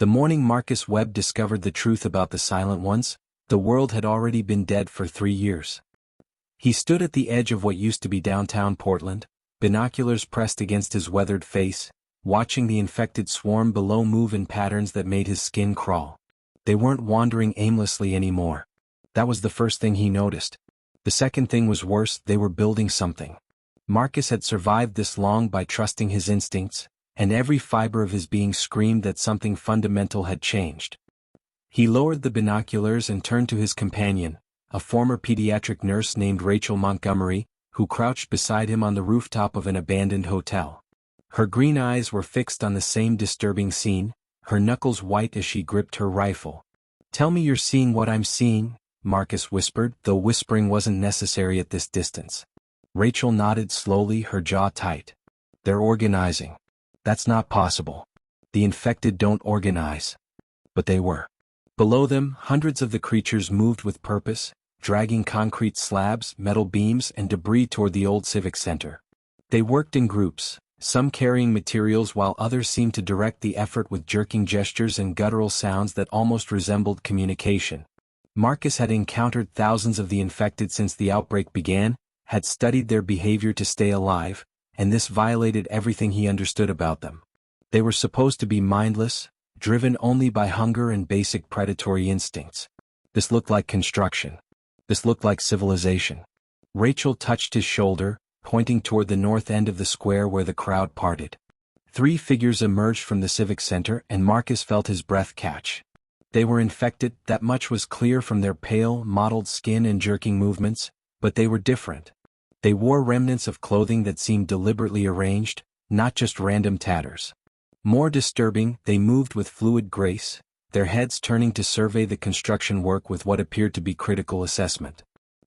The morning Marcus Webb discovered the truth about the Silent Ones, the world had already been dead for 3 years. He stood at the edge of what used to be downtown Portland, binoculars pressed against his weathered face, watching the infected swarm below move in patterns that made his skin crawl. They weren't wandering aimlessly anymore. That was the first thing he noticed. The second thing was worse, they were building something. Marcus had survived this long by trusting his instincts, and every fiber of his being screamed that something fundamental had changed. He lowered the binoculars and turned to his companion, a former pediatric nurse named Rachel Montgomery, who crouched beside him on the rooftop of an abandoned hotel. Her green eyes were fixed on the same disturbing scene, her knuckles white as she gripped her rifle. "Tell me you're seeing what I'm seeing," Marcus whispered, though whispering wasn't necessary at this distance. Rachel nodded slowly, her jaw tight. "They're organizing." "That's not possible. The infected don't organize." But they were. Below them, hundreds of the creatures moved with purpose, dragging concrete slabs, metal beams, and debris toward the old civic center. They worked in groups, some carrying materials while others seemed to direct the effort with jerking gestures and guttural sounds that almost resembled communication. Marcus had encountered thousands of the infected since the outbreak began, had studied their behavior to stay alive, and this violated everything he understood about them. They were supposed to be mindless, driven only by hunger and basic predatory instincts. This looked like construction. This looked like civilization. Rachel touched his shoulder, pointing toward the north end of the square where the crowd parted. 3 figures emerged from the civic center and Marcus felt his breath catch. They were infected, that much was clear from their pale, mottled skin and jerking movements, but they were different. They wore remnants of clothing that seemed deliberately arranged, not just random tatters. More disturbing, they moved with fluid grace, their heads turning to survey the construction work with what appeared to be critical assessment.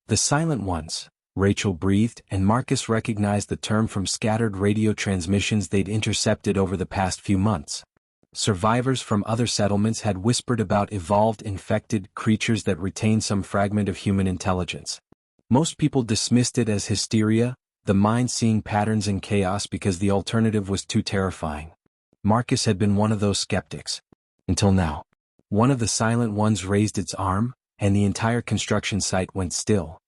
"The Silent Ones," Rachel breathed, and Marcus recognized the term from scattered radio transmissions they'd intercepted over the past few months. Survivors from other settlements had whispered about evolved infected creatures that retained some fragment of human intelligence. Most people dismissed it as hysteria, the mind seeing patterns in chaos because the alternative was too terrifying. Marcus had been one of those skeptics. Until now. One of the Silent Ones raised its arm, and the entire construction site went still.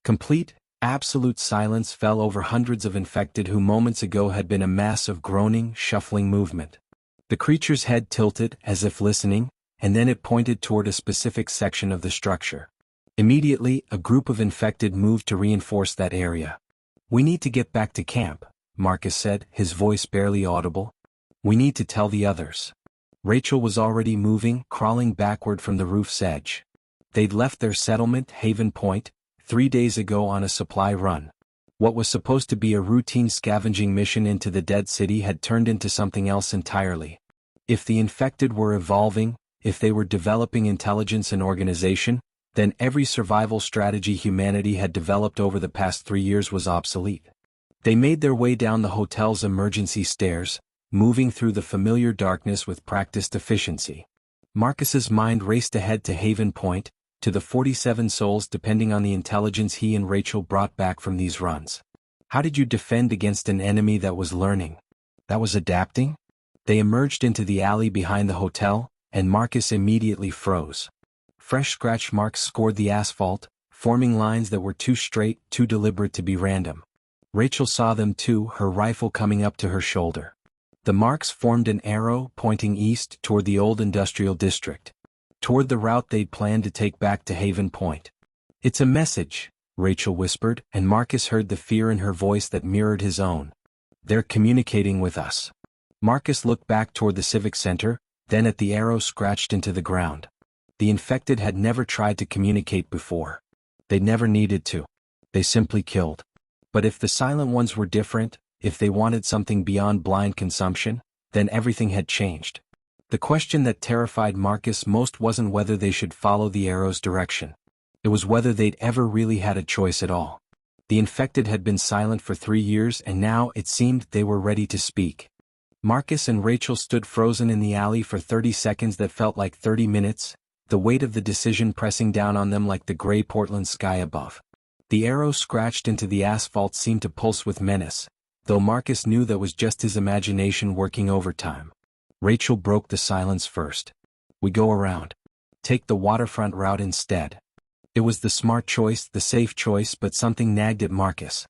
Complete, absolute silence fell over hundreds of infected who moments ago had been a mass of groaning, shuffling movement. The creature's head tilted, as if listening, and then it pointed toward a specific section of the structure. Immediately, a group of infected moved to reinforce that area. "We need to get back to camp," Marcus said, his voice barely audible. "We need to tell the others." Rachel was already moving, crawling backward from the roof's edge. They'd left their settlement, Haven Point, 3 days ago on a supply run. What was supposed to be a routine scavenging mission into the dead city had turned into something else entirely. If the infected were evolving, if they were developing intelligence and organization, then every survival strategy humanity had developed over the past 3 years was obsolete. They made their way down the hotel's emergency stairs, moving through the familiar darkness with practiced efficiency. Marcus's mind raced ahead to Haven Point, to the 47 souls depending on the intelligence he and Rachel brought back from these runs. How did you defend against an enemy that was learning? That was adapting? They emerged into the alley behind the hotel, and Marcus immediately froze. Fresh scratch marks scored the asphalt, forming lines that were too straight, too deliberate to be random. Rachel saw them too, her rifle coming up to her shoulder. The marks formed an arrow pointing east toward the old industrial district, toward the route they'd planned to take back to Haven Point. "It's a message," Rachel whispered, and Marcus heard the fear in her voice that mirrored his own. "They're communicating with us." Marcus looked back toward the civic center, then at the arrow scratched into the ground. The infected had never tried to communicate before. They never needed to. They simply killed. But if the Silent Ones were different, if they wanted something beyond blind consumption, then everything had changed. The question that terrified Marcus most wasn't whether they should follow the arrow's direction. It was whether they'd ever really had a choice at all. The infected had been silent for 3 years and now it seemed they were ready to speak. Marcus and Rachel stood frozen in the alley for 30 seconds that felt like 30 minutes, the weight of the decision pressing down on them like the gray Portland sky above. The arrow scratched into the asphalt seemed to pulse with menace, though Marcus knew that was just his imagination working overtime. Rachel broke the silence first. We go around. Take the waterfront route instead. It was the smart choice, the safe choice, but something nagged at Marcus.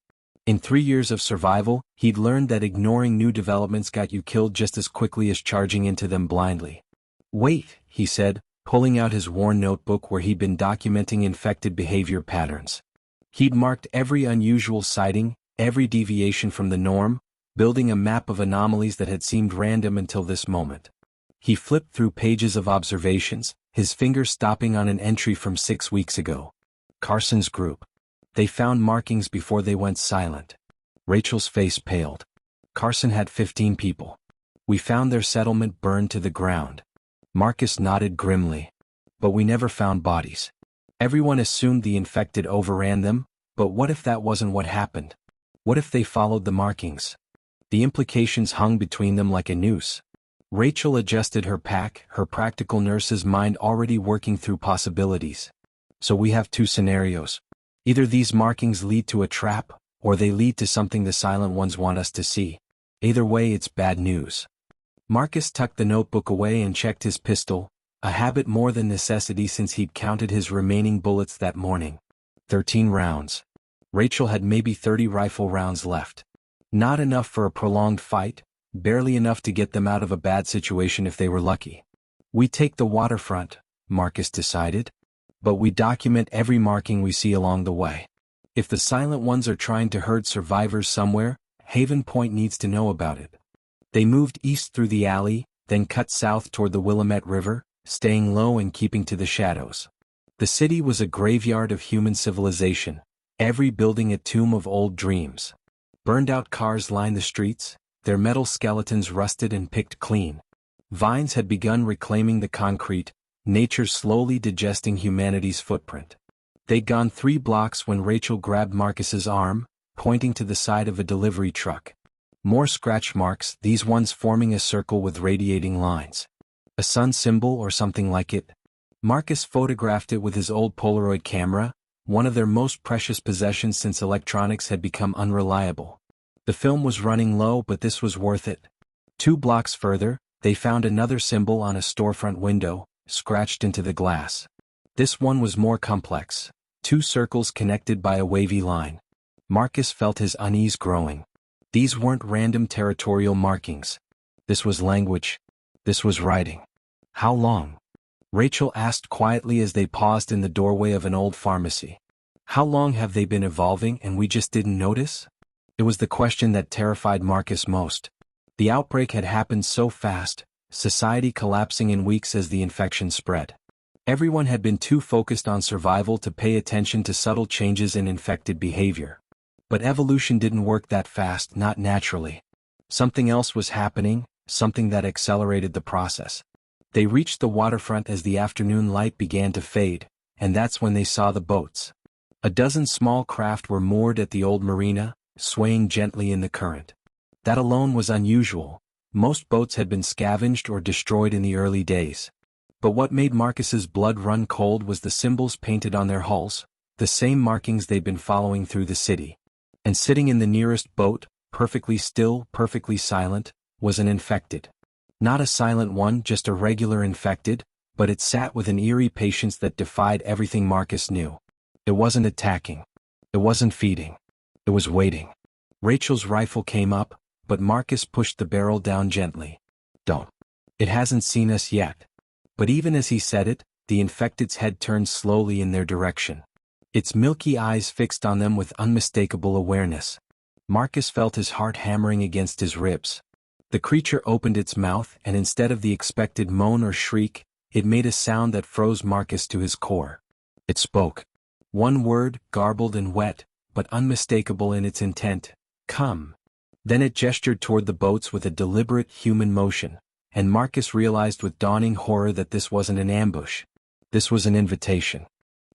In 3 years of survival, he'd learned that ignoring new developments got you killed just as quickly as charging into them blindly. Wait, he said, pulling out his worn notebook where he'd been documenting infected behavior patterns. He'd marked every unusual sighting, every deviation from the norm, building a map of anomalies that had seemed random until this moment. He flipped through pages of observations, his finger stopping on an entry from 6 weeks ago. Carson's group. They found markings before they went silent. Rachel's face paled. Carson had 15 people. We found their settlement burned to the ground. Marcus nodded grimly. But we never found bodies. Everyone assumed the infected overran them, but what if that wasn't what happened? What if they followed the markings? The implications hung between them like a noose. Rachel adjusted her pack, her practical nurse's mind already working through possibilities. So we have 2 scenarios. Either these markings lead to a trap, or they lead to something the Silent Ones want us to see. Either way, it's bad news. Marcus tucked the notebook away and checked his pistol, a habit more than necessity since he'd counted his remaining bullets that morning. 13 rounds. Rachel had maybe 30 rifle rounds left. Not enough for a prolonged fight, barely enough to get them out of a bad situation if they were lucky. We take the waterfront, Marcus decided. But we document every marking we see along the way. If the Silent Ones are trying to herd survivors somewhere, Haven Point needs to know about it. They moved east through the alley, then cut south toward the Willamette River, staying low and keeping to the shadows. The city was a graveyard of human civilization, every building a tomb of old dreams. Burned-out cars lined the streets, their metal skeletons rusted and picked clean. Vines had begun reclaiming the concrete, nature slowly digesting humanity's footprint. They'd gone 3 blocks when Rachel grabbed Marcus's arm, pointing to the side of a delivery truck. More scratch marks, these ones forming a circle with radiating lines. A sun symbol or something like it. Marcus photographed it with his old Polaroid camera, one of their most precious possessions since electronics had become unreliable. The film was running low, but this was worth it. 2 blocks further, they found another symbol on a storefront window, scratched into the glass. This one was more complex. 2 circles connected by a wavy line. Marcus felt his unease growing. These weren't random territorial markings. This was language. This was writing. How long? Rachel asked quietly as they paused in the doorway of an old pharmacy. How long have they been evolving and we just didn't notice? It was the question that terrified Marcus most. The outbreak had happened so fast, society collapsing in weeks as the infection spread. Everyone had been too focused on survival to pay attention to subtle changes in infected behavior. But evolution didn't work that fast, not naturally. Something else was happening, something that accelerated the process. They reached the waterfront as the afternoon light began to fade, and that's when they saw the boats. A dozen small craft were moored at the old marina, swaying gently in the current. That alone was unusual. Most boats had been scavenged or destroyed in the early days. But what made Marcus's blood run cold was the symbols painted on their hulls, the same markings they'd been following through the city. And sitting in the nearest boat, perfectly still, perfectly silent, was an infected. Not a silent one, just a regular infected, but it sat with an eerie patience that defied everything Marcus knew. It wasn't attacking. It wasn't feeding. It was waiting. Rachel's rifle came up, but Marcus pushed the barrel down gently. Don't. It hasn't seen us yet. But even as he said it, the infected's head turned slowly in their direction. Its milky eyes fixed on them with unmistakable awareness. Marcus felt his heart hammering against his ribs. The creature opened its mouth, and instead of the expected moan or shriek, it made a sound that froze Marcus to his core. It spoke. One word, garbled and wet, but unmistakable in its intent. Come. Then it gestured toward the boats with a deliberate human motion, and Marcus realized with dawning horror that this wasn't an ambush. This was an invitation.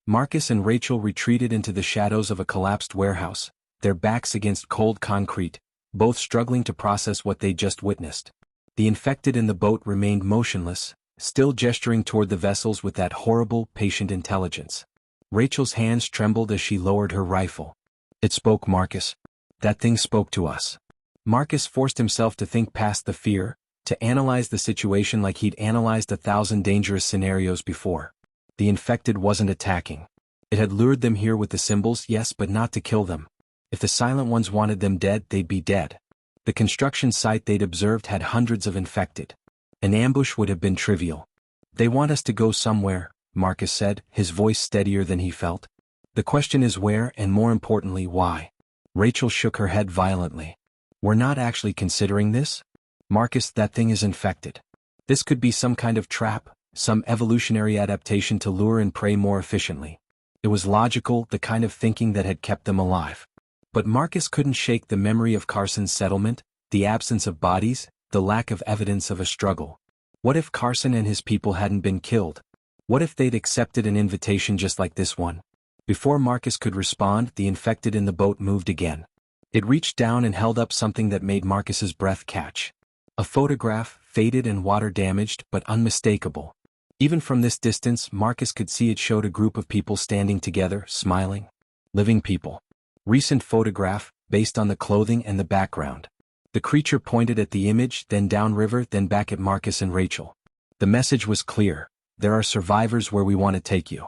Marcus and Rachel retreated into the shadows of a collapsed warehouse, their backs against cold concrete, both struggling to process what they'd just witnessed. The infected in the boat remained motionless, still gesturing toward the vessels with that horrible, patient intelligence. Rachel's hands trembled as she lowered her rifle. It spoke, Marcus. That thing spoke to us. Marcus forced himself to think past the fear, to analyze the situation like he'd analyzed 1,000 dangerous scenarios before. The infected wasn't attacking. It had lured them here with the symbols, yes, but not to kill them. If the Silent Ones wanted them dead, they'd be dead. The construction site they'd observed had hundreds of infected. An ambush would have been trivial. They want us to go somewhere, Marcus said, his voice steadier than he felt. The question is where, and more importantly, why. Rachel shook her head violently. We're not actually considering this? Marcus, that thing is infected. This could be some kind of trap, some evolutionary adaptation to lure and prey more efficiently. It was logical, the kind of thinking that had kept them alive. But Marcus couldn't shake the memory of Carson's settlement, the absence of bodies, the lack of evidence of a struggle. What if Carson and his people hadn't been killed? What if they'd accepted an invitation just like this one? Before Marcus could respond, the infected in the boat moved again. It reached down and held up something that made Marcus's breath catch. A photograph, faded and water-damaged, but unmistakable. Even from this distance, Marcus could see it showed a group of people standing together, smiling. Living people. Recent photograph, based on the clothing and the background. The creature pointed at the image, then downriver, then back at Marcus and Rachel. The message was clear. There are survivors where we want to take you.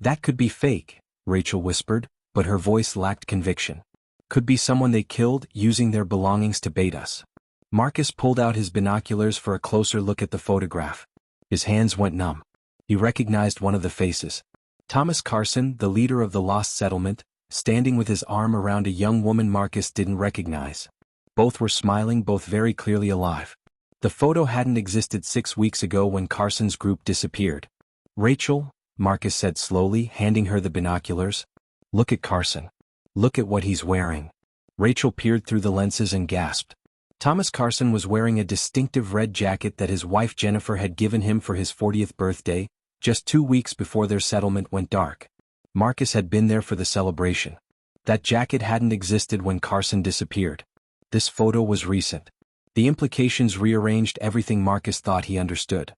That could be fake, Rachel whispered, but her voice lacked conviction. Could be someone they killed, using their belongings to bait us. Marcus pulled out his binoculars for a closer look at the photograph. His hands went numb. He recognized one of the faces. Thomas Carson, the leader of the lost settlement, standing with his arm around a young woman Marcus didn't recognize. Both were smiling, both very clearly alive. The photo hadn't existed 6 weeks ago when Carson's group disappeared. Rachel, Marcus said slowly, handing her the binoculars. Look at Carson. Look at what he's wearing. Rachel peered through the lenses and gasped. Thomas Carson was wearing a distinctive red jacket that his wife Jennifer had given him for his 40th birthday, just 2 weeks before their settlement went dark. Marcus had been there for the celebration. That jacket hadn't existed when Carson disappeared. This photo was recent. The implications rearranged everything Marcus thought he understood.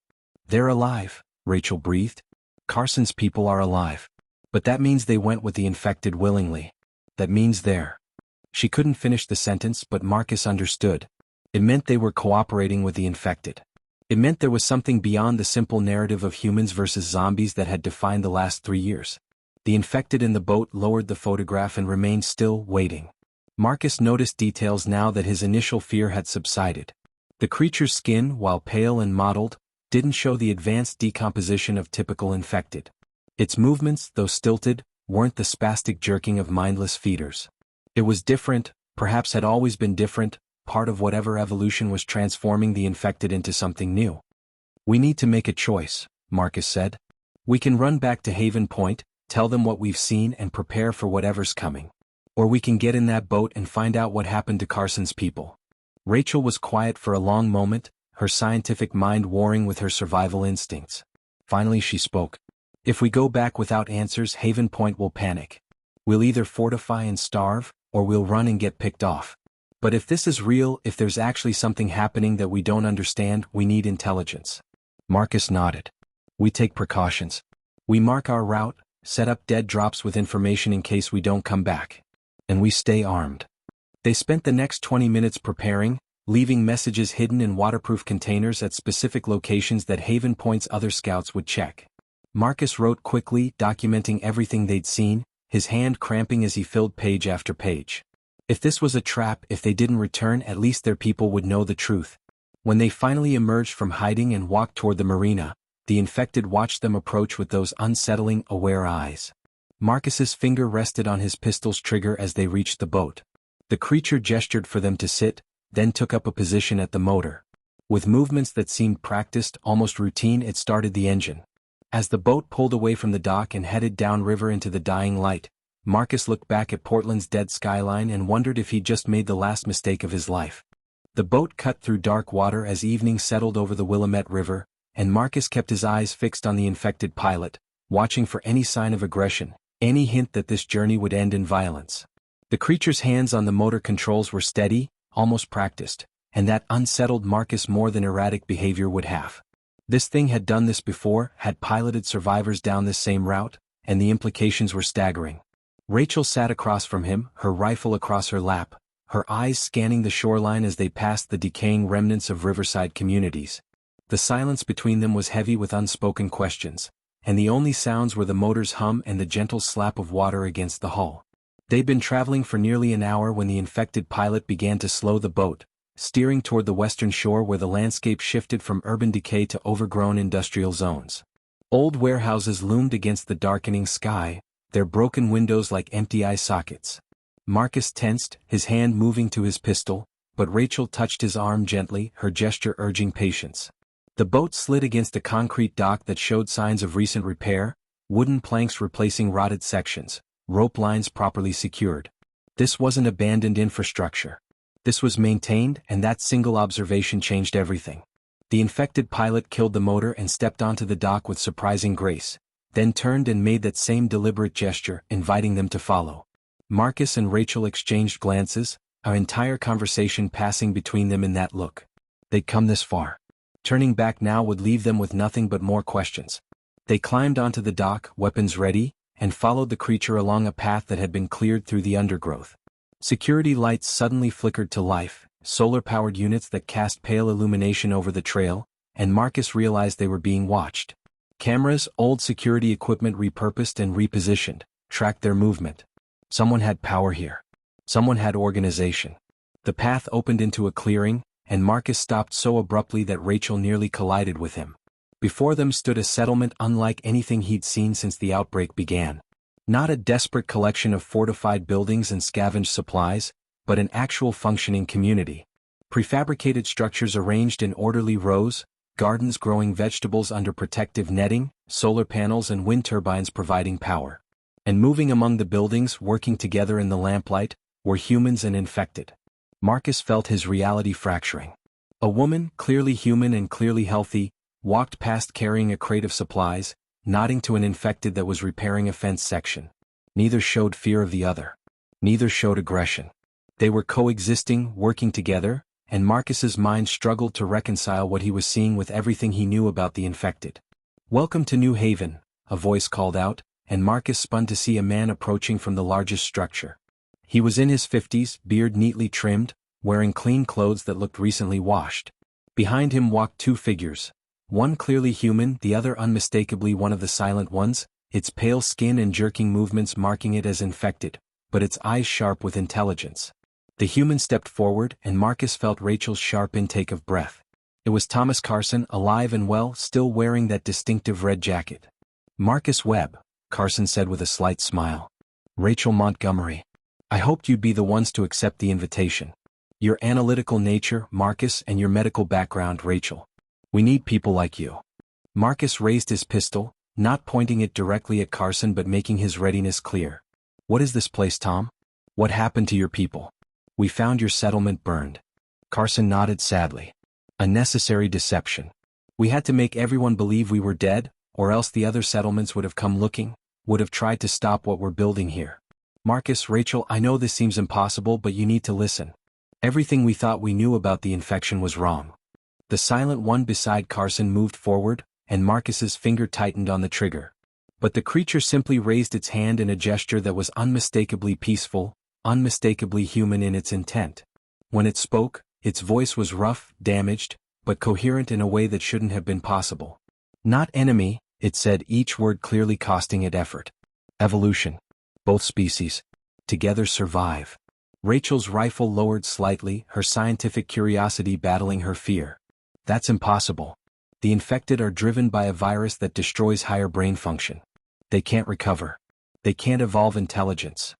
They're alive, Rachel breathed. Carson's people are alive. But that means they went with the infected willingly. That means they're... She couldn't finish the sentence, but Marcus understood. It meant they were cooperating with the infected. It meant there was something beyond the simple narrative of humans versus zombies that had defined the last 3 years. The infected in the boat lowered the photograph and remained still, waiting. Marcus noticed details now that his initial fear had subsided. The creature's skin, while pale and mottled, didn't show the advanced decomposition of typical infected. Its movements, though stilted, weren't the spastic jerking of mindless feeders. It was different, perhaps had always been different, part of whatever evolution was transforming the infected into something new. We need to make a choice, Marcus said. We can run back to Haven Point, tell them what we've seen and prepare for whatever's coming. Or we can get in that boat and find out what happened to Carson's people. Rachel was quiet for a long moment, her scientific mind warring with her survival instincts. Finally she spoke. If we go back without answers, Haven Point will panic. We'll either fortify and starve, or we'll run and get picked off. But if this is real, if there's actually something happening that we don't understand, we need intelligence. Marcus nodded. We take precautions. We mark our route, set up dead drops with information in case we don't come back. And we stay armed. They spent the next 20 minutes preparing, leaving messages hidden in waterproof containers at specific locations that Haven Point's other scouts would check. Marcus wrote quickly, documenting everything they'd seen, his hand cramping as he filled page after page. If this was a trap, if they didn't return, at least their people would know the truth. When they finally emerged from hiding and walked toward the marina, the infected watched them approach with those unsettling, aware eyes. Marcus's finger rested on his pistol's trigger as they reached the boat. The creature gestured for them to sit, then took up a position at the motor. With movements that seemed practiced, almost routine, it started the engine. As the boat pulled away from the dock and headed downriver into the dying light, Marcus looked back at Portland's dead skyline and wondered if he'd just made the last mistake of his life. The boat cut through dark water as evening settled over the Willamette River, and Marcus kept his eyes fixed on the infected pilot, watching for any sign of aggression, any hint that this journey would end in violence. The creature's hands on the motor controls were steady, almost practiced, and that unsettled Marcus more than erratic behavior would have. This thing had done this before, had piloted survivors down this same route, and the implications were staggering. Rachel sat across from him, her rifle across her lap, her eyes scanning the shoreline as they passed the decaying remnants of riverside communities. The silence between them was heavy with unspoken questions, and the only sounds were the motor's hum and the gentle slap of water against the hull. They'd been traveling for nearly an hour when the infected pilot began to slow the boat, steering toward the western shore where the landscape shifted from urban decay to overgrown industrial zones. Old warehouses loomed against the darkening sky, their broken windows like empty eye sockets. Marcus tensed, his hand moving to his pistol, but Rachel touched his arm gently, her gesture urging patience. The boat slid against a concrete dock that showed signs of recent repair, wooden planks replacing rotted sections, rope lines properly secured. This wasn't abandoned infrastructure. This was maintained, and that single observation changed everything. The infected pilot killed the motor and stepped onto the dock with surprising grace, then turned and made that same deliberate gesture, inviting them to follow. Marcus and Rachel exchanged glances, our entire conversation passing between them in that look. They'd come this far. Turning back now would leave them with nothing but more questions. They climbed onto the dock, weapons ready, and followed the creature along a path that had been cleared through the undergrowth. Security lights suddenly flickered to life, solar-powered units that cast pale illumination over the trail, and Marcus realized they were being watched. Cameras, old security equipment repurposed and repositioned, tracked their movement. Someone had power here. Someone had organization. The path opened into a clearing, and Marcus stopped so abruptly that Rachel nearly collided with him. Before them stood a settlement unlike anything he'd seen since the outbreak began. Not a desperate collection of fortified buildings and scavenged supplies, but an actual functioning community. Prefabricated structures arranged in orderly rows, gardens growing vegetables under protective netting, solar panels and wind turbines providing power. And moving among the buildings, working together in the lamplight, were humans and infected. Marcus felt his reality fracturing. A woman, clearly human and clearly healthy, walked past carrying a crate of supplies, nodding to an infected that was repairing a fence section. Neither showed fear of the other. Neither showed aggression. They were coexisting, working together, and Marcus's mind struggled to reconcile what he was seeing with everything he knew about the infected. "Welcome to New Haven," a voice called out, and Marcus spun to see a man approaching from the largest structure. He was in his 50s, beard neatly trimmed, wearing clean clothes that looked recently washed. Behind him walked two figures, one clearly human, the other unmistakably one of the silent ones, its pale skin and jerking movements marking it as infected, but its eyes sharp with intelligence. The human stepped forward, and Marcus felt Rachel's sharp intake of breath. It was Thomas Carson, alive and well, still wearing that distinctive red jacket. "Marcus Webb," Carson said with a slight smile. "Rachel Montgomery. I hoped you'd be the ones to accept the invitation. Your analytical nature, Marcus, and your medical background, Rachel. We need people like you." Marcus raised his pistol, not pointing it directly at Carson but making his readiness clear. "What is this place, Tom? What happened to your people?" "We found your settlement burned." Carson nodded sadly. "A necessary deception. We had to make everyone believe we were dead, or else the other settlements would have come looking, would have tried to stop what we're building here. Marcus, Rachel, I know this seems impossible, but you need to listen. Everything we thought we knew about the infection was wrong." The silent one beside Carson moved forward, and Marcus's finger tightened on the trigger. But the creature simply raised its hand in a gesture that was unmistakably peaceful, unmistakably human in its intent. When it spoke, its voice was rough, damaged, but coherent in a way that shouldn't have been possible. "Not enemy," it said, each word clearly costing it effort. "Evolution. Both species. Together survive." Rachel's rifle lowered slightly, her scientific curiosity battling her fear. "That's impossible. The infected are driven by a virus that destroys higher brain function. They can't recover. They can't evolve intelligence."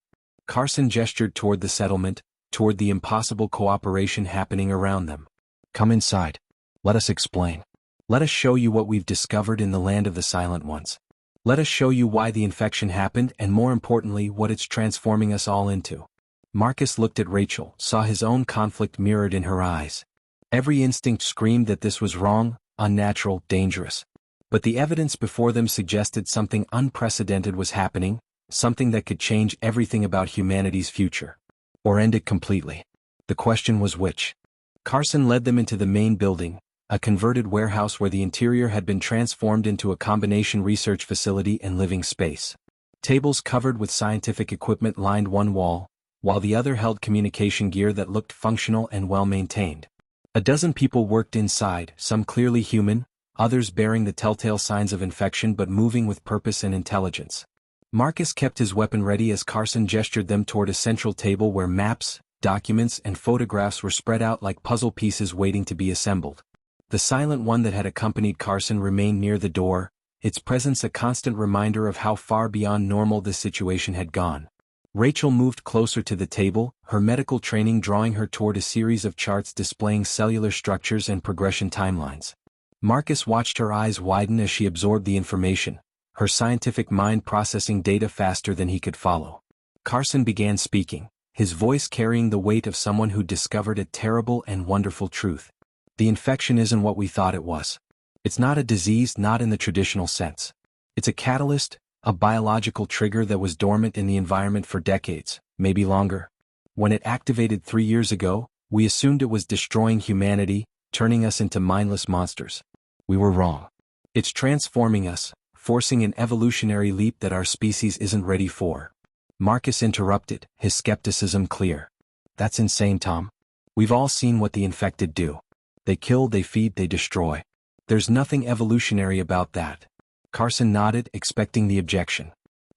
Carson gestured toward the settlement, toward the impossible cooperation happening around them. "Come inside. Let us explain. Let us show you what we've discovered in the land of the silent ones. Let us show you why the infection happened and, more importantly, what it's transforming us all into." Marcus looked at Rachel, saw his own conflict mirrored in her eyes. Every instinct screamed that this was wrong, unnatural, dangerous. But the evidence before them suggested something unprecedented was happening, something that could change everything about humanity's future. Or end it completely. The question was which. Carson led them into the main building, a converted warehouse where the interior had been transformed into a combination research facility and living space. Tables covered with scientific equipment lined one wall, while the other held communication gear that looked functional and well-maintained. A dozen people worked inside, some clearly human, others bearing the telltale signs of infection but moving with purpose and intelligence. Marcus kept his weapon ready as Carson gestured them toward a central table where maps, documents, and photographs were spread out like puzzle pieces waiting to be assembled. The silent one that had accompanied Carson remained near the door, its presence a constant reminder of how far beyond normal this situation had gone. Rachel moved closer to the table, her medical training drawing her toward a series of charts displaying cellular structures and progression timelines. Marcus watched her eyes widen as she absorbed the information, her scientific mind processing data faster than he could follow. Carson began speaking, his voice carrying the weight of someone who discovered a terrible and wonderful truth. The infection isn't what we thought it was. It's not a disease, not in the traditional sense. It's a catalyst, a biological trigger that was dormant in the environment for decades, maybe longer. When it activated 3 years ago, we assumed it was destroying humanity, turning us into mindless monsters. We were wrong. It's transforming us, forcing an evolutionary leap that our species isn't ready for. Marcus interrupted, his skepticism clear. That's insane, Tom. We've all seen what the infected do. They kill, they feed, they destroy. There's nothing evolutionary about that. Carson nodded, expecting the objection.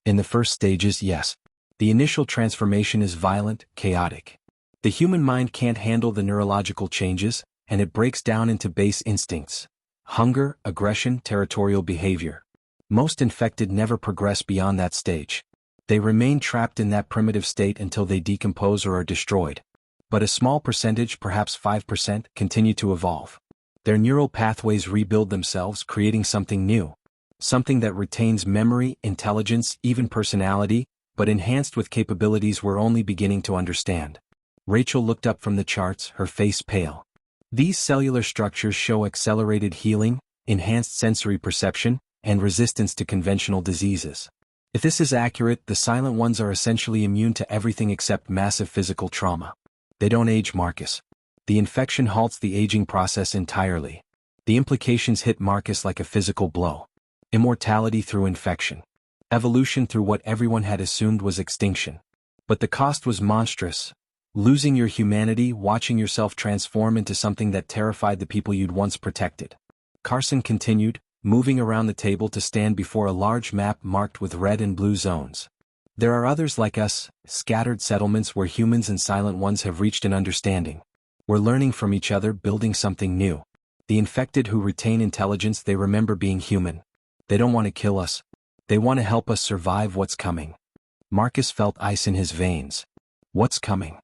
In the first stages, yes. The initial transformation is violent, chaotic. The human mind can't handle the neurological changes, and it breaks down into base instincts. Hunger, aggression, territorial behavior. Most infected never progress beyond that stage. They remain trapped in that primitive state until they decompose or are destroyed. But a small percentage, perhaps 5%, continue to evolve. Their neural pathways rebuild themselves, creating something new. Something that retains memory, intelligence, even personality, but enhanced with capabilities we're only beginning to understand. Rachel looked up from the charts, her face pale. These cellular structures show accelerated healing, enhanced sensory perception, and resistance to conventional diseases. If this is accurate, the silent ones are essentially immune to everything except massive physical trauma. They don't age, Marcus. The infection halts the aging process entirely. The implications hit Marcus like a physical blow. Immortality through infection. Evolution through what everyone had assumed was extinction. But the cost was monstrous. Losing your humanity, watching yourself transform into something that terrified the people you'd once protected. Carson continued, moving around the table to stand before a large map marked with red and blue zones. There are others like us, scattered settlements where humans and silent ones have reached an understanding. We're learning from each other, building something new. The infected who retain intelligence, they remember being human. They don't want to kill us. They want to help us survive what's coming. Marcus felt ice in his veins. What's coming?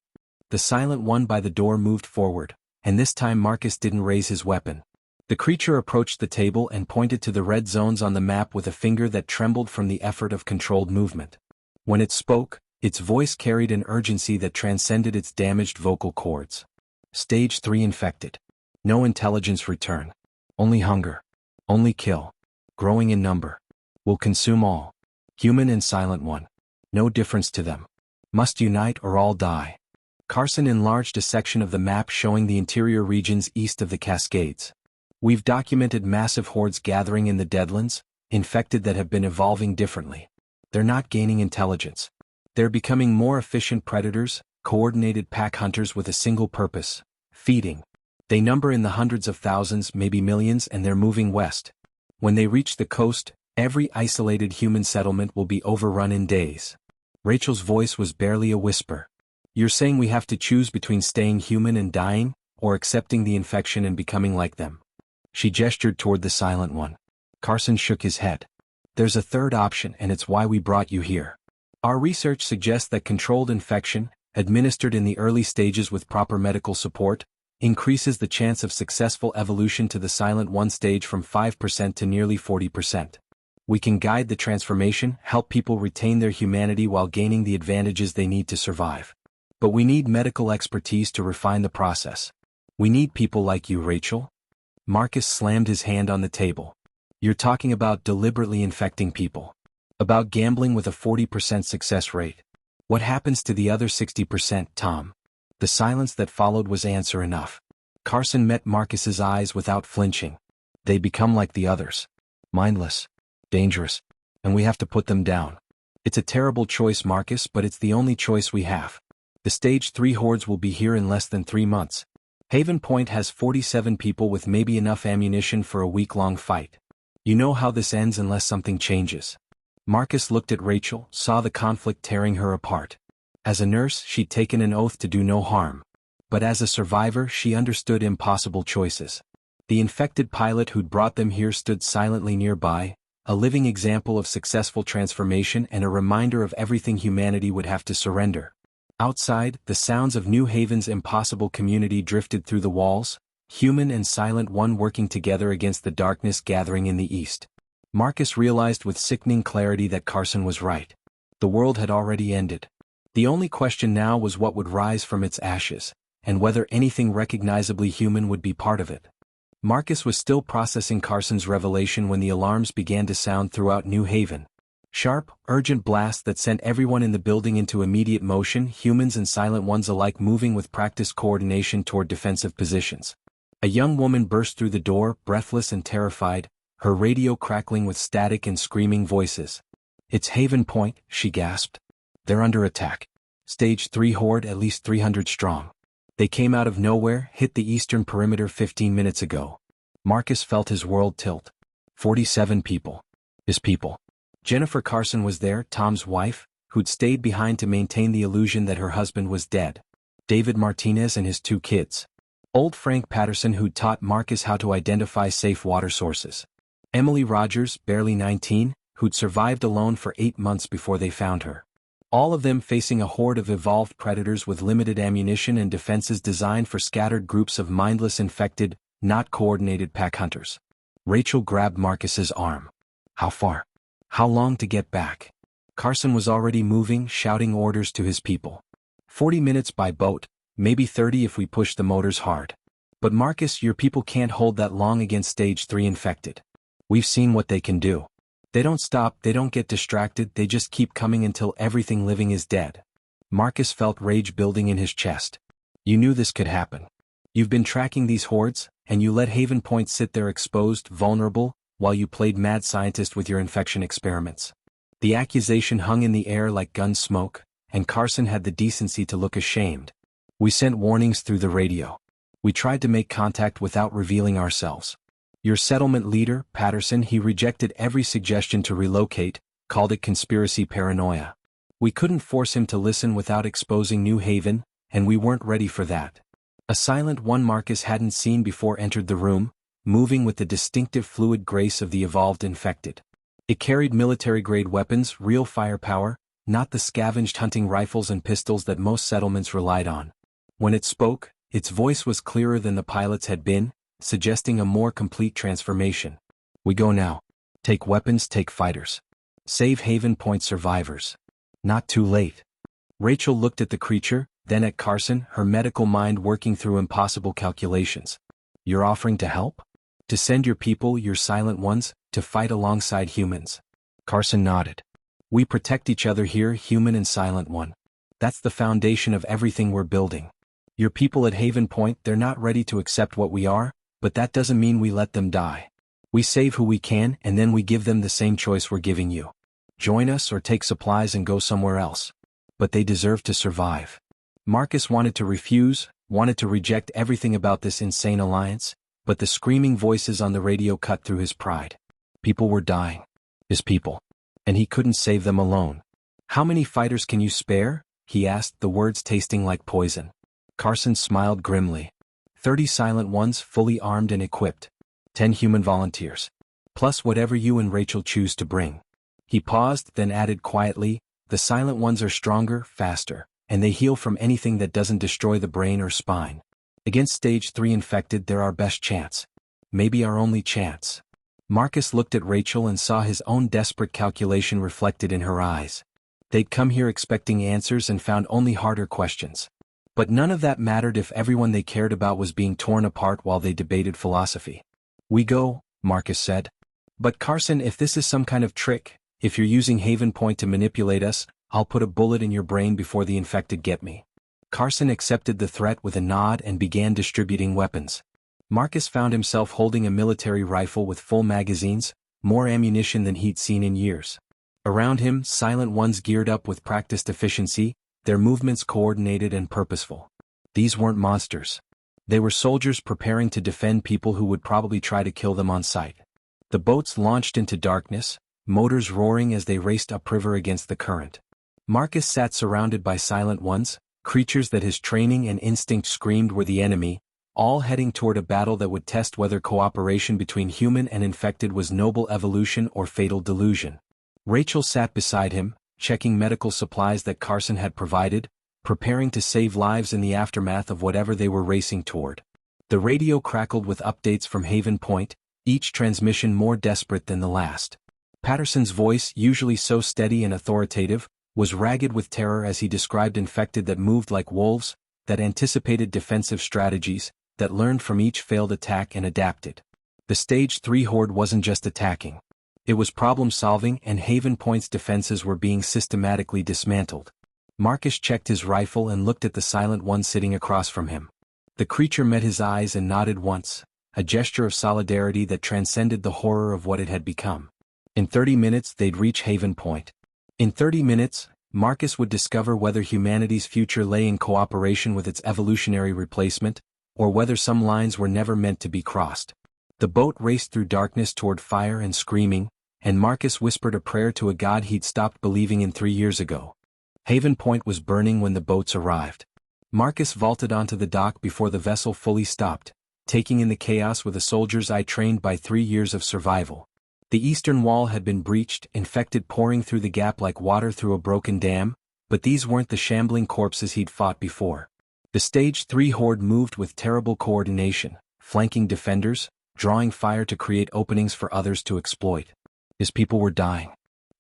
The silent one by the door moved forward, and this time Marcus didn't raise his weapon. The creature approached the table and pointed to the red zones on the map with a finger that trembled from the effort of controlled movement. When it spoke, its voice carried an urgency that transcended its damaged vocal cords. Stage 3 infected. No intelligence return. Only hunger. Only kill. Growing in number. Will consume all. Human and silent one. No difference to them. Must unite or all die. Carson enlarged a section of the map showing the interior regions east of the Cascades. We've documented massive hordes gathering in the Deadlands, infected that have been evolving differently. They're not gaining intelligence. They're becoming more efficient predators, coordinated pack hunters with a single purpose: feeding. They number in the hundreds of thousands, maybe millions, and they're moving west. When they reach the coast, every isolated human settlement will be overrun in days. Rachel's voice was barely a whisper. You're saying we have to choose between staying human and dying, or accepting the infection and becoming like them? She gestured toward the silent one. Carson shook his head. There's a third option, and it's why we brought you here. Our research suggests that controlled infection, administered in the early stages with proper medical support, increases the chance of successful evolution to the silent one stage from 5% to nearly 40%. We can guide the transformation, help people retain their humanity while gaining the advantages they need to survive. But we need medical expertise to refine the process. We need people like you, Rachel. Marcus slammed his hand on the table. You're talking about deliberately infecting people. About gambling with a 40% success rate. What happens to the other 60%, Tom? The silence that followed was answer enough. Carson met Marcus's eyes without flinching. They become like the others. Mindless. Dangerous. And we have to put them down. It's a terrible choice, Marcus, but it's the only choice we have. The Stage 3 hordes will be here in less than 3 months. Haven Point has 47 people with maybe enough ammunition for a week-long fight. You know how this ends unless something changes. Marcus looked at Rachel, saw the conflict tearing her apart. As a nurse, she'd taken an oath to do no harm. But as a survivor, she understood impossible choices. The infected pilot who'd brought them here stood silently nearby, a living example of successful transformation and a reminder of everything humanity would have to surrender. Outside, the sounds of New Haven's impossible community drifted through the walls, human and silent one working together against the darkness gathering in the east. Marcus realized with sickening clarity that Carson was right. The world had already ended. The only question now was what would rise from its ashes, and whether anything recognizably human would be part of it. Marcus was still processing Carson's revelation when the alarms began to sound throughout New Haven. Sharp, urgent blasts that sent everyone in the building into immediate motion, humans and silent ones alike moving with practiced coordination toward defensive positions. A young woman burst through the door, breathless and terrified, her radio crackling with static and screaming voices. "It's Haven Point," she gasped. "They're under attack. Stage 3 horde at least 300 strong. They came out of nowhere, hit the eastern perimeter 15 minutes ago." Marcus felt his world tilt. 47 people. His people. Jennifer Carson was there, Tom's wife, who'd stayed behind to maintain the illusion that her husband was dead. David Martinez and his 2 kids. Old Frank Patterson, who'd taught Marcus how to identify safe water sources. Emily Rogers, barely 19, who'd survived alone for 8 months before they found her. All of them facing a horde of evolved predators with limited ammunition and defenses designed for scattered groups of mindless infected, not coordinated pack hunters. Rachel grabbed Marcus's arm. "How far? How long to get back?" Carson was already moving, shouting orders to his people. 40 minutes by boat, maybe 30 if we push the motors hard. "But Marcus, your people can't hold that long against Stage 3 infected. We've seen what they can do. They don't stop, they don't get distracted, they just keep coming until everything living is dead." Marcus felt rage building in his chest. "You knew this could happen. You've been tracking these hordes, and you let Haven Point sit there exposed, vulnerable, while you played mad scientist with your infection experiments." The accusation hung in the air like gun smoke, and Carson had the decency to look ashamed. "We sent warnings through the radio. We tried to make contact without revealing ourselves. Your settlement leader, Patterson, he rejected every suggestion to relocate, called it conspiracy paranoia. We couldn't force him to listen without exposing New Haven, and we weren't ready for that." A silent one Marcus hadn't seen before entered the room, moving with the distinctive fluid grace of the evolved infected. It carried military-grade weapons, real firepower, not the scavenged hunting rifles and pistols that most settlements relied on. When it spoke, its voice was clearer than the pilot's had been, suggesting a more complete transformation. "We go now. Take weapons, take fighters. Save Haven Point survivors. Not too late." Rachel looked at the creature, then at Carson, her medical mind working through impossible calculations. "You're offering to help? To send your people, your silent ones, to fight alongside humans?" Carson nodded. "We protect each other here, human and silent one. That's the foundation of everything we're building. Your people at Haven Point, they're not ready to accept what we are, but that doesn't mean we let them die. We save who we can, and then we give them the same choice we're giving you. Join us or take supplies and go somewhere else. But they deserve to survive." Marcus wanted to refuse, wanted to reject everything about this insane alliance, but the screaming voices on the radio cut through his pride. People were dying. His people. And he couldn't save them alone. "How many fighters can you spare?" he asked, the words tasting like poison. Carson smiled grimly. 30 silent ones, fully armed and equipped. 10 human volunteers. Plus whatever you and Rachel choose to bring. He paused, then added quietly, "The silent ones are stronger, faster, and they heal from anything that doesn't destroy the brain or spine. Against Stage 3 infected, they're our best chance. Maybe our only chance." Marcus looked at Rachel and saw his own desperate calculation reflected in her eyes. They'd come here expecting answers and found only harder questions. But none of that mattered if everyone they cared about was being torn apart while they debated philosophy. "We go," Marcus said. "But Carson, if this is some kind of trick, if you're using Haven Point to manipulate us, I'll put a bullet in your brain before the infected get me." Carson accepted the threat with a nod and began distributing weapons. Marcus found himself holding a military rifle with full magazines, more ammunition than he'd seen in years. Around him, silent ones geared up with practiced efficiency, their movements coordinated and purposeful. These weren't monsters. They were soldiers preparing to defend people who would probably try to kill them on sight. The boats launched into darkness, motors roaring as they raced upriver against the current. Marcus sat surrounded by silent ones, creatures that his training and instinct screamed were the enemy, all heading toward a battle that would test whether cooperation between human and infected was noble evolution or fatal delusion. Rachel sat beside him, checking medical supplies that Carson had provided, preparing to save lives in the aftermath of whatever they were racing toward. The radio crackled with updates from Haven Point, each transmission more desperate than the last. Patterson's voice, usually so steady and authoritative, was ragged with terror as he described infected that moved like wolves, that anticipated defensive strategies, that learned from each failed attack and adapted. The Stage 3 horde wasn't just attacking. It was problem-solving, and Haven Point's defenses were being systematically dismantled. Marcus checked his rifle and looked at the silent one sitting across from him. The creature met his eyes and nodded once, a gesture of solidarity that transcended the horror of what it had become. In 30 minutes they'd reach Haven Point. In 30 minutes, Marcus would discover whether humanity's future lay in cooperation with its evolutionary replacement, or whether some lines were never meant to be crossed. The boat raced through darkness toward fire and screaming, and Marcus whispered a prayer to a god he'd stopped believing in 3 years ago. Haven Point was burning when the boats arrived. Marcus vaulted onto the dock before the vessel fully stopped, taking in the chaos with a soldier's eye trained by 3 years of survival. The eastern wall had been breached, infected pouring through the gap like water through a broken dam, but these weren't the shambling corpses he'd fought before. The Stage 3 horde moved with terrible coordination, flanking defenders, drawing fire to create openings for others to exploit. His people were dying.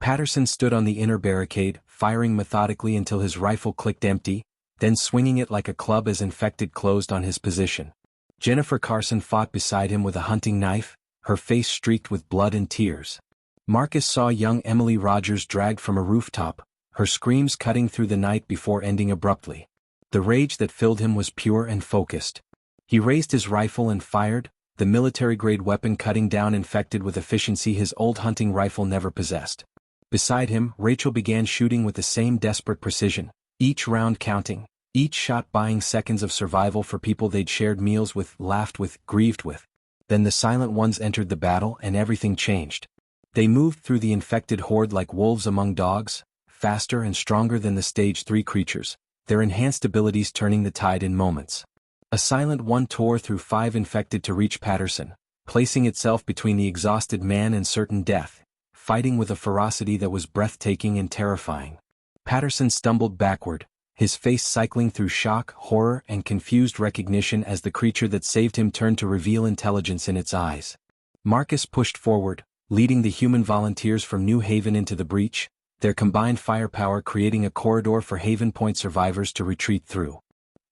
Patterson stood on the inner barricade, firing methodically until his rifle clicked empty, then swinging it like a club as infected closed on his position. Jennifer Carson fought beside him with a hunting knife, her face streaked with blood and tears. Marcus saw young Emily Rogers dragged from a rooftop, her screams cutting through the night before ending abruptly. The rage that filled him was pure and focused. He raised his rifle and fired, the military-grade weapon cutting down infected with efficiency his old hunting rifle never possessed. Beside him, Rachel began shooting with the same desperate precision, each round counting, each shot buying seconds of survival for people they'd shared meals with, laughed with, grieved with. Then the silent ones entered the battle and everything changed. They moved through the infected horde like wolves among dogs, faster and stronger than the Stage 3 creatures, their enhanced abilities turning the tide in moments. A silent one tore through 5 infected to reach Patterson, placing itself between the exhausted man and certain death, fighting with a ferocity that was breathtaking and terrifying. Patterson stumbled backward, his face cycling through shock, horror, and confused recognition as the creature that saved him turned to reveal intelligence in its eyes. Marcus pushed forward, leading the human volunteers from New Haven into the breach, their combined firepower creating a corridor for Haven Point survivors to retreat through.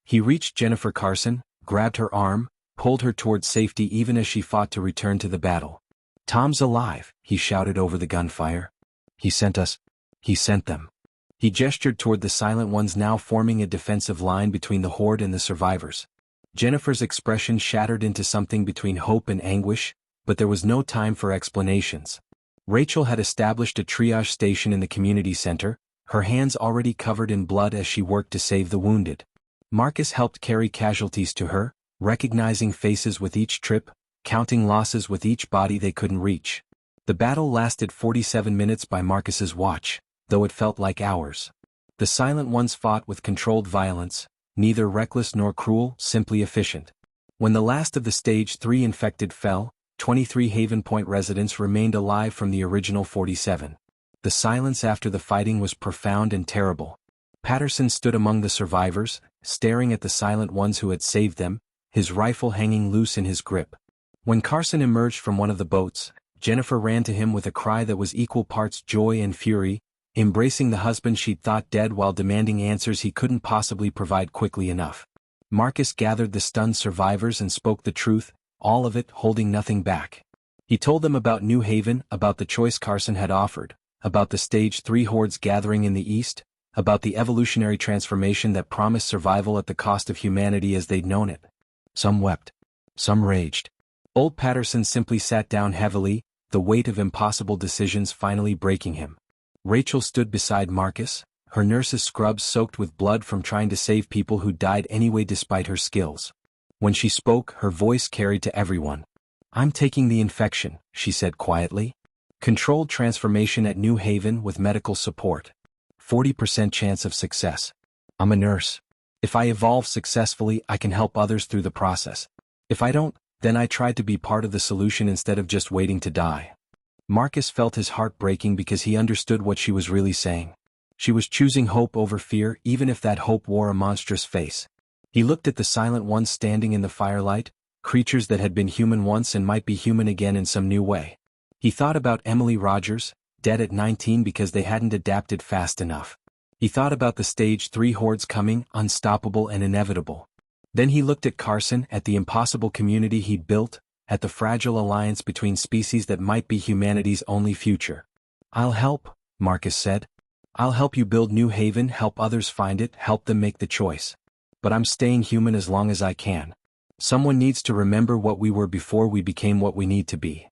He reached Jennifer Carson, grabbed her arm, pulled her toward safety even as she fought to return to the battle. "Tom's alive," he shouted over the gunfire. "He sent us. He sent them." He gestured toward the silent ones now forming a defensive line between the horde and the survivors. Jennifer's expression shattered into something between hope and anguish, but there was no time for explanations. Rachel had established a triage station in the community center, her hands already covered in blood as she worked to save the wounded. Marcus helped carry casualties to her, recognizing faces with each trip, counting losses with each body they couldn't reach. The battle lasted 47 minutes by Marcus's watch, though it felt like hours. The silent ones fought with controlled violence, neither reckless nor cruel, simply efficient. When the last of the Stage 3 infected fell, 23 Haven Point residents remained alive from the original 47. The silence after the fighting was profound and terrible. Patterson stood among the survivors, staring at the silent ones who had saved them, his rifle hanging loose in his grip. When Carson emerged from one of the boats, Jennifer ran to him with a cry that was equal parts joy and fury, embracing the husband she'd thought dead while demanding answers he couldn't possibly provide quickly enough. Marcus gathered the stunned survivors and spoke the truth, all of it holding nothing back. He told them about New Haven, about the choice Carson had offered, about the Stage 3 hordes gathering in the east, about the evolutionary transformation that promised survival at the cost of humanity as they'd known it. Some wept. Some raged. Old Patterson simply sat down heavily, the weight of impossible decisions finally breaking him. Rachel stood beside Marcus, her nurse's scrubs soaked with blood from trying to save people who died anyway despite her skills. When she spoke, her voice carried to everyone. "I'm taking the infection," she said quietly. "Controlled transformation at New Haven with medical support. 40% chance of success. I'm a nurse. If I evolve successfully, I can help others through the process. If I don't, then I try to be part of the solution instead of just waiting to die." Marcus felt his heart breaking because he understood what she was really saying. She was choosing hope over fear, even if that hope wore a monstrous face. He looked at the silent ones standing in the firelight, creatures that had been human once and might be human again in some new way. He thought about Emily Rogers, dead at 19 because they hadn't adapted fast enough. He thought about the Stage 3 hordes coming, unstoppable and inevitable. Then he looked at Carson, at the impossible community he'd built, at the fragile alliance between species that might be humanity's only future. "I'll help," Marcus said. "I'll help you build New Haven, help others find it, help them make the choice. But I'm staying human as long as I can. Someone needs to remember what we were before we became what we need to be."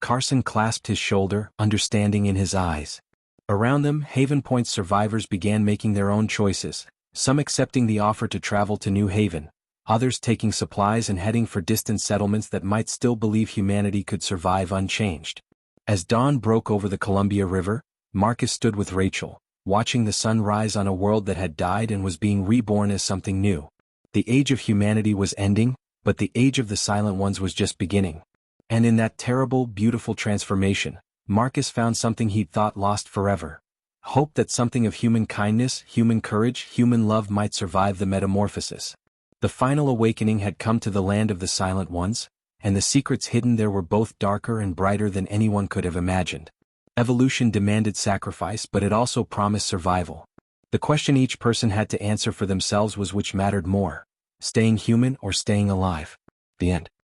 Carson clasped his shoulder, understanding in his eyes. Around them, Haven Point survivors began making their own choices, some accepting the offer to travel to New Haven, others taking supplies and heading for distant settlements that might still believe humanity could survive unchanged. As dawn broke over the Columbia River, Marcus stood with Rachel, watching the sun rise on a world that had died and was being reborn as something new. The age of humanity was ending, but the age of the Silent Ones was just beginning. And in that terrible, beautiful transformation, Marcus found something he'd thought lost forever. Hope that something of human kindness, human courage, human love might survive the metamorphosis. The final awakening had come to the land of the Silent Ones, and the secrets hidden there were both darker and brighter than anyone could have imagined. Evolution demanded sacrifice, but it also promised survival. The question each person had to answer for themselves was which mattered more, staying human or staying alive. The end.